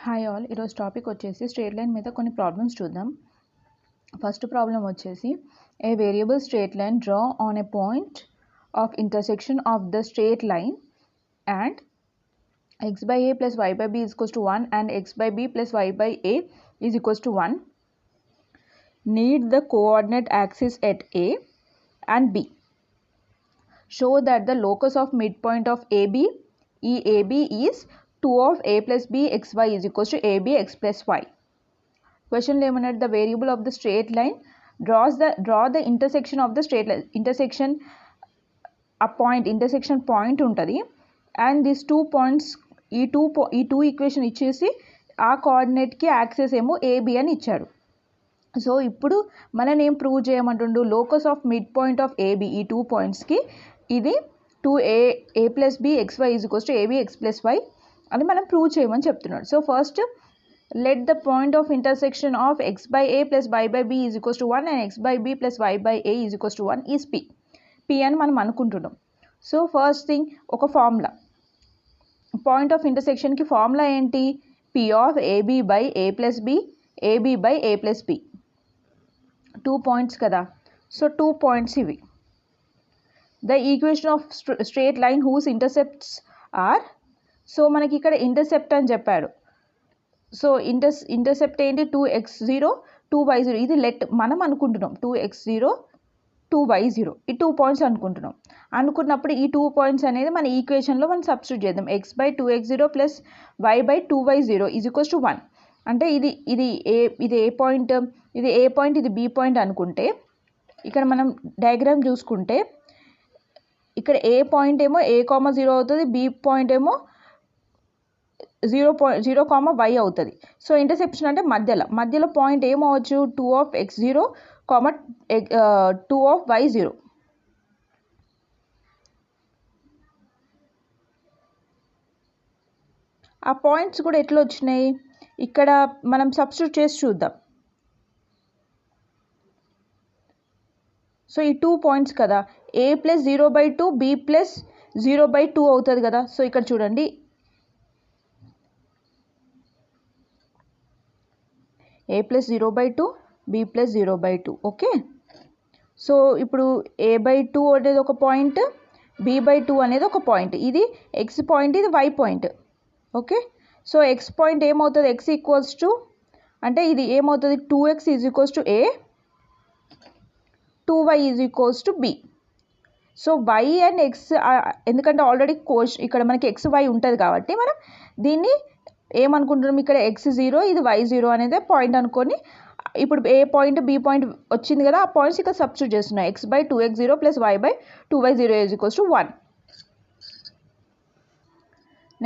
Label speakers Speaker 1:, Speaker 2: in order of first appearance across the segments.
Speaker 1: Hi all, ఈరోజు topic వచ్చేసి straight line మీద కొన్ని ప్రాబ్లమ్స్ చూద్దాం. ఫస్ట్ ప్రాబ్లం వచ్చేసి a variable straight line draw on a point of intersection of the straight line and x by a plus y by b is equals to 1 and x by b plus y by a is equals to 1. Need the coordinate axis at a and b. Show that the locus of midpoint of AB is 2 of a plus b xy is equals to ab x plus y. Question eliminate the variable of the straight line draw the intersection of the straight line. Intersection point untadi and these 2 points ఈ two equation ఇచ్చేసి ఆ కోఆర్డినేట్కి access ఏమో AB అని ఇచ్చాడు. So ఇప్పుడు మనం ఏం prove చేయమంటుండు, locus of mid point of AB ఈ 2 పాయింట్స్కి ఇది 2a plus B xy is equals to AB X plus Y అని మనం ప్రూవ్ చేయమని చెప్తున్నాడు. So first let the point of intersection of x by a plus y by b is equals to 1 and x by b plus y by a is equals to 1 is p అని మనం అనుకుంటున్నాం. So first thing ఒక formula, point of ఇంటర్సెక్షన్కి formula ఏంటి, p of AB by A plus B, AB by A plus B. 2 points కదా, so 2 points ఇవి. The equation of straight line whose intercepts are, so మనకి ఇక్కడ intercept అని చెప్పాడు. So intercept ఏంటి, 2x0 2y0. ఇది మనం అనుకుంటున్నాం 2x0 2y0 ఈ 2 పాయింట్స్ అనుకున్నప్పుడు ఈ 2 పాయింట్స్ అనేది మన ఈక్వేషన్లో మనం సబ్స్టిట్యూట్ చేద్దాం. x by 2x0 plus y by 2y0 is equals to 1. అంటే ఇది ఏ పాయింట్, ఇది ఏ పాయింట్, ఇది బి పాయింట్ అనుకుంటే ఇక్కడ మనం డయాగ్రామ్ చూసుకుంటే ఇక్కడ ఏ పాయింట్ ఏమో a,0 అవుతుంది, బి పాయింట్ ఏమో 0, y అవుతుంది. సో ఇంటర్సెప్షన్ అంటే మధ్యలో point ఏమవచ్చు, 2 of x0, 2 of y0. ఆ పాయింట్స్ కూడా ఎట్లా వచ్చినాయి ఇక్కడ మనం సబ్స్టిట్యూట్ చేసి చూద్దాం. సో ఈ 2 పాయింట్స్ కదా, a ప్లస్ 0/2 b ప్లస్ 0/2 అవుతుంది కదా. సో ఇక్కడ చూడండి a plus 0/2 b plus 0/2. Okay, so ఇప్పుడు a/2 అనేది ఒక పాయింట్, b/2 అనేది ఒక పాయింట్. ఇది x పాయింట్, ఇది y point. Okay, so x point ఏమవుతుంది, x ఈక్వల్స్ టు అంటే ఇది ఏమవుతుంది, 2x is equals to a, 2y is equals to b. So y and x ఎందుకంటే ఆల్రెడీ ఇక్కడ మనకి xy ఉంటుంది కాబట్టి మనం దీన్ని ఏమనుకుంటున్నాం, ఇక్కడ x0 ఇది y0 అనేది పాయింట్ అనుకొని ఇప్పుడు ఏ పాయింట్ బి పాయింట్ వచ్చింది కదా, ఆ పాయింట్స్ ఇక్కడ సబ్స్టిట్యూట్ చేస్తున్నాయి. x by 2x0 plus y by 2y0 is equals to 1.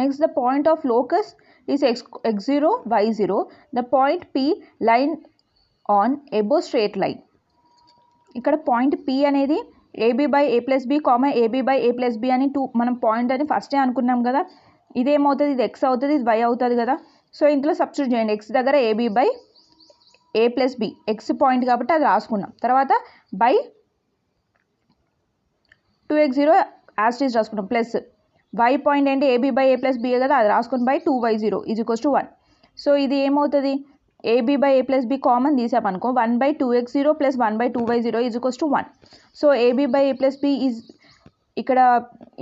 Speaker 1: Next the point of locus is x0 y0. The point p line on above straight line. ఇక్కడ point p అనేది AB by A plus B AB by A plus B అని మనం point అని ఫస్టే అనుకున్నాం కదా. ఇదేమవుతుంది, ఇది x అవుతుంది, ఇది y అవుతుంది కదా. సో ఇందులో సబ్స్టిట్యూట్ చేయండి, x దగ్గర AB by A plus B, X point కాబట్టి అది రాసుకున్నాం. తర్వాత బై 2x0 యాజ్ ఈజ్ రాసుకున్నాం, ప్లస్ y పాయింట్ ఏంటి AB by A plus B కదా, అది రాసుకుని by 2y0 is equals to 1. So ఇది ఏమవుతుంది, AB by A plus B common తీసామనుకో, 1/2x0 plus 1/2y0 is equals to 1. So AB by A plus B is ఇక్కడ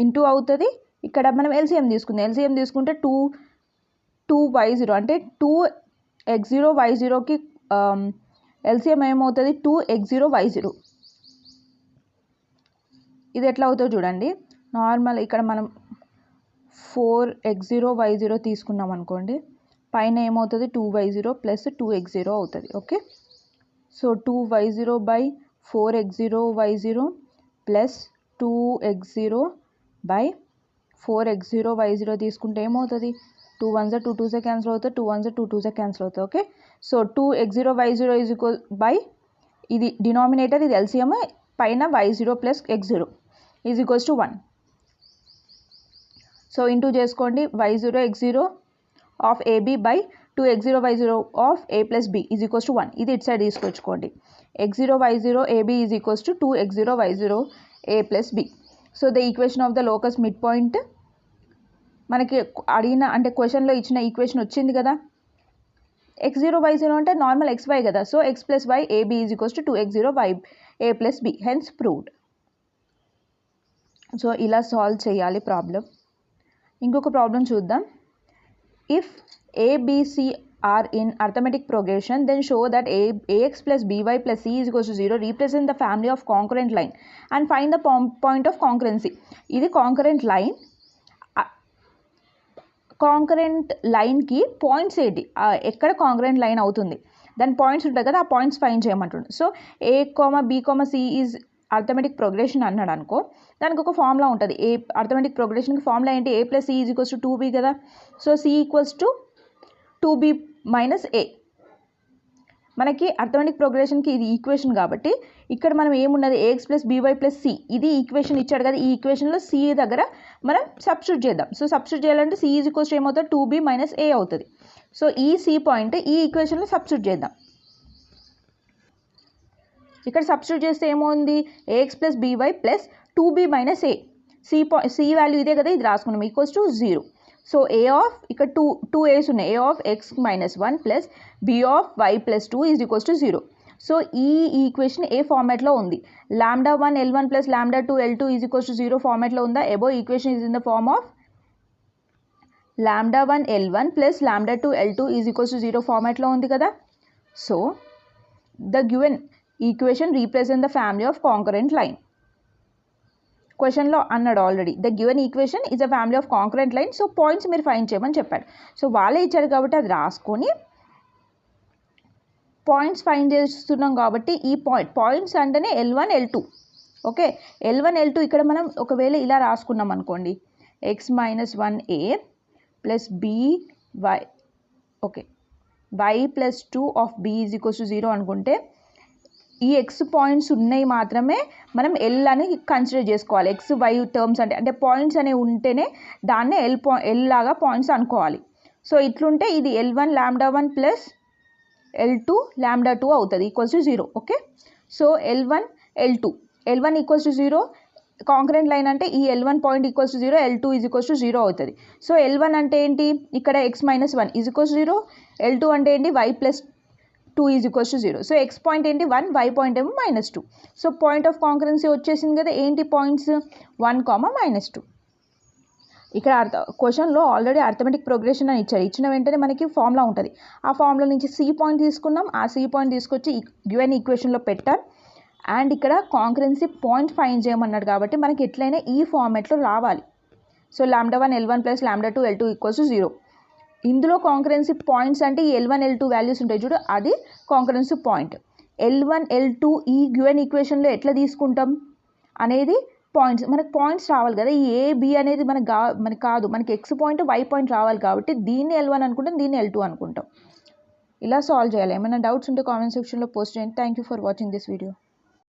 Speaker 1: into అవుతుంది. ఇక్కడ మనం ఎల్సిఎం తీసుకుంటే 2y0 అంటే 2x0 y0కి ఎల్సిఎం ఏమవుతుంది, 2x0 y0. ఇది ఎట్లా అవుతుందో చూడండి. నార్మల్ ఇక్కడ మనం 4x0 y0 తీసుకున్నాం అనుకోండి, పైన ఏమవుతుంది 2y0 ప్లస్ 2x0 అవుతుంది. Okay, so 2y0 by 4x0 y0 plus 2x0 by 4x0 y0 తీసుకుంటే ఏమవుతుంది, 2 1s 2 2s క్యాన్సిల్ అవుతుంది, 2 1s 2 2s క్యాన్సిల్ అవుతుంది. Okay, so 2x0 y0 is equal by ఇది డినామినేటర్, ఇది ఎల్సిఎం, పైన y0 plus x0 is equals to 1. So into చేసుకోండి, y0 x0 of AB by 2x0 y0 of A plus B is equals to 1. ఇది ఇటు side తీసుకొచ్చుకోండి, x0 y0 ab is equals to 2x0 y0 a plus B. So the equation of the locus mid point మనకి అడిగిన అంటే క్వశ్చన్లో ఇచ్చిన equation వచ్చింది కదా, x0 y0 అంటే నార్మల్ xy కదా. So x plus Y AB is equals to 2x0 y a plus B, hence proved. So ఇలా సాల్వ్ చేయాలి ప్రాబ్లం. ఇంకొక ప్రాబ్లం చూద్దాం. If ABC are in arithmetic progression, then show that ax plus by plus c is equals to 0 represent the family of concurrent line and find the point of concurrency. ఇది concurrent line. Concurrent లైన్కి points ఏంటి, ఎక్కడ concurrent line అవుతుంది దాని points ఉంటాయి కదా, ఆ points find చేయమంటుండే. So a, b, c is arithmetic progression అన్నాడు అనుకో, దానికి ఒక ఫార్ములా ఉంటుంది. ఏ అర్థమెటిక్ ప్రోగ్రెషన్కి ఫార్ములా ఏంటి, a plus c is equals to 2b కదా. So c equals to 2b minus a. మనకి అర్థమెటిక్ ప్రోగ్రెషన్కి ఇది ఈక్వేషన్ కాబట్టి ఇక్కడ మనం ఏమున్నది ax plus by plus c, ఇది ఈక్వేషన్ ఇచ్చాడు కదా. ఈ ఈక్వేషన్లో c దగ్గర మనం సబ్స్టిట్యూట్ చేద్దాం. సో సబ్స్టిట్యూట్ చేయాలంటే c ఈజ్ ఈక్వల్స్ ఏమవుతుంది, 2b మైనస్ a అవుతుంది. సో ఈ c పాయింట్ ఈ ఈక్వేషన్లో సబ్స్టిట్యూట్ చేద్దాం. ఇక్కడ సబ్స్టిట్యూట్ చేస్తే ఏమవుంది, ax plus by plus 2b minus a. c value ఇదే కదా, ఇది రాసుకున్నాం, equals to 0. So a of ఇక్కడ టూ a's ఉన్నాయి, a of x minus 1 plus b of y plus 2 is equals to 0. So ఈ ఈక్వేషన్ ఏ ఫార్మాట్లో ఉంది, λ1 L1 plus λ2 L2 is equals to 0 ఫార్మాట్లో ఉందా. Above equation is in the form of λ1 L1 plus λ2 L2 is equals to 0 ఫార్మాట్లో ఉంది కదా. So the given equation represent the family of concurrent line. క్వశ్చన్లో అన్నాడు already, the given equation is a family of concurrent line. So points మీరు find చేయమని చెప్పాడు. So వాళ్ళే ఇచ్చారు కాబట్టి అది రాసుకొని పాయింట్స్ ఫైండ్ చేస్తున్నాం కాబట్టి ఈ పాయింట్స్ అంటేనే L1 L2. Okay, L1 L2 ఇక్కడ మనం ఒకవేళ ఇలా రాసుకున్నాం అనుకోండి, x minus 1a plus by, okay, y plus 2 of b is equals to 0 అనుకుంటే ఈ ఎక్స్ పాయింట్స్ ఉన్నాయి మాత్రమే మనం ఎల్ అని కన్సిడర్ చేసుకోవాలి. ఎక్స్ వై టర్మ్స్ అంటే పాయింట్స్ అనేవి ఉంటేనే దాన్నే ఎల్ లాగా పాయింట్స్ అనుకోవాలి. సో ఇట్లుంటే ఇది L1 λ1 ప్లస్ L2 λ2 అవుతుంది, equals to 0. Okay, so L1 L1 equals to 0. Concurrent line అంటే ఈ L1 point equals to 0, L2 is equals to 0 అవుతుంది. సో L1 అంటే ఏంటి, ఇక్కడ x minus 1 is equals to 0. L2 అంటే ఏంటి, y plus 2 is equals to 0. So x point ఏంటి 1, y point ఏమో minus 2. So point of concurrency వచ్చేసింది కదా. ఏంటి పాయింట్స్ 1, -2. ఇక్కడ క్వశ్చన్లో ఆల్రెడీ అర్థమెటిక్ ప్రోగ్రెషన్ అని ఇచ్చారు. ఇచ్చిన వెంటనే మనకి ఫార్ములా ఉంటుంది. ఆ ఫార్ములా నుంచి c పాయింట్ తీసుకున్నాం, ఆ c పాయింట్ తీసుకొచ్చి గివెన్ ఈక్వేషన్లో పెట్టాం. అండ్ ఇక్కడ కాంకరెన్సీ పాయింట్ ఫైండ్ చేయమన్నాడు కాబట్టి మనకి ఎట్లయినా ఈ ఫార్మాట్లో రావాలి. So λ1 L1 plus λ2 L2 equals to 0. ఇందులో కాంకరెన్సీ పాయింట్స్ అంటే ఈ L1 L2 వాల్యూస్ ఉంటాయి చూడు, అది కాంకరెన్సీ పాయింట్. L1 L2 ఈ గివెన్ ఈక్వేషన్లో ఎట్లా తీసుకుంటాం అనేది పాయింట్స్, మనకు పాయింట్స్ రావాలి కదా. ఈ ఏ బి అనేది మనకి కాదు, మనకి ఎక్స్ పాయింట్ వై పాయింట్ రావాలి కాబట్టి దీన్ని L1 అనుకుంటాం, దీన్ని L2 అనుకుంటాం. ఇలా సాల్వ్ చేయాలి. ఏమైనా డౌట్స్ ఉంటే కామెంట్ సెక్షన్లో పోస్ట్ చేయండి. Thank you for watching this video.